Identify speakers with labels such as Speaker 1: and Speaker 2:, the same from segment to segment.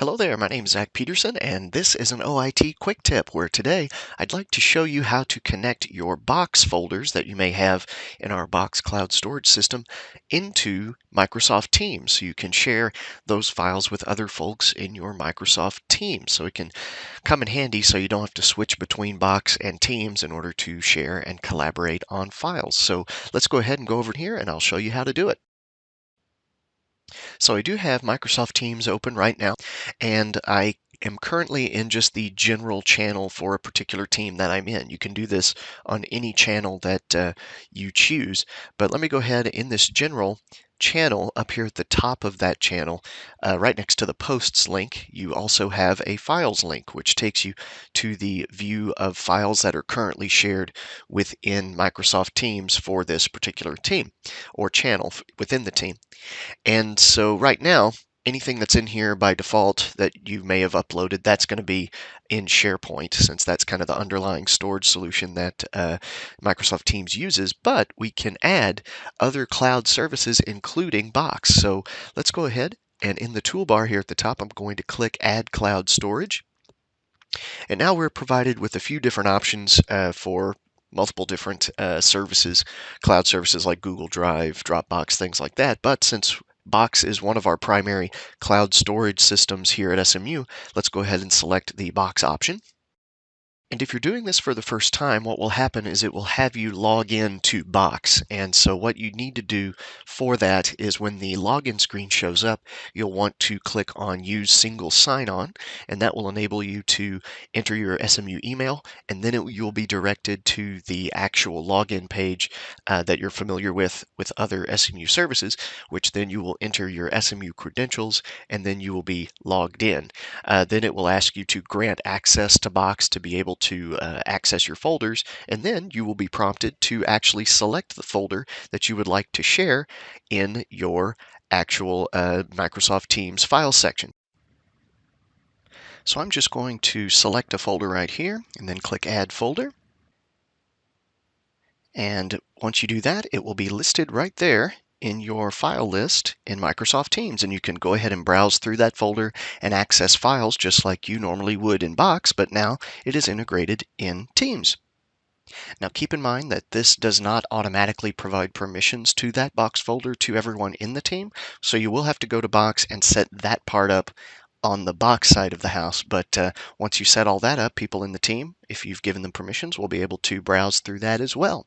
Speaker 1: Hello there, my name is Zach Peterson, and this is an OIT Quick Tip where today I'd like to show you how to connect your Box folders that you may have in our Box cloud storage system into Microsoft Teams. So you can share those files with other folks in your Microsoft Teams. So it can come in handy so you don't have to switch between Box and Teams in order to share and collaborate on files. So let's go ahead and go over here and I'll show you how to do it. So I do have Microsoft Teams open right now, and I am currently in just the general channel for a particular team that I'm in. You can do this on any channel that you choose, but let me go ahead in this general channel up here at the top of that channel, right next to the posts link, you also have a files link, which takes you to the view of files that are currently shared within Microsoft Teams for this particular team or channel within the team. And so right now, anything that's in here by default that you may have uploaded, that's going to be in SharePoint, since that's kind of the underlying storage solution that Microsoft Teams uses. But we can add other cloud services, including Box. So let's go ahead and in the toolbar here at the top, I'm going to click Add Cloud Storage. And now we're provided with a few different options for multiple different services, cloud services like Google Drive, Dropbox, things like that. But since Box is one of our primary cloud storage systems here at SMU, let's go ahead and select the Box option. And if you're doing this for the first time, what will happen is it will have you log in to Box. And so what you need to do for that is when the login screen shows up, you'll want to click on Use Single Sign-On, and that will enable you to enter your SMU email, and then you'll be directed to the actual login page that you're familiar with other SMU services, which then you will enter your SMU credentials, and then you will be logged in. Then it will ask you to grant access to Box to be able to access your folders, and then you will be prompted to actually select the folder that you would like to share in your actual Microsoft Teams file section. So I'm just going to select a folder right here and then click Add Folder. And once you do that, it will be listed right there in your file list in Microsoft Teams, and you can go ahead and browse through that folder and access files just like you normally would in Box, but now it is integrated in Teams. Now keep in mind that this does not automatically provide permissions to that Box folder to everyone in the team, so you will have to go to Box and set that part up on the Box side of the house. But once you set all that up, people in the team, if you've given them permissions, will be able to browse through that as well.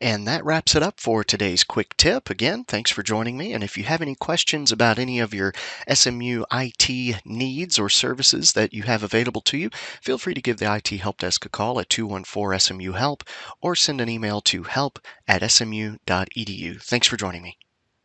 Speaker 1: And that wraps it up for today's quick tip. Again, thanks for joining me. And if you have any questions about any of your SMU IT needs or services that you have available to you, feel free to give the IT Help Desk a call at 214-SMU-HELP or send an email to help@smu.edu. Thanks for joining me.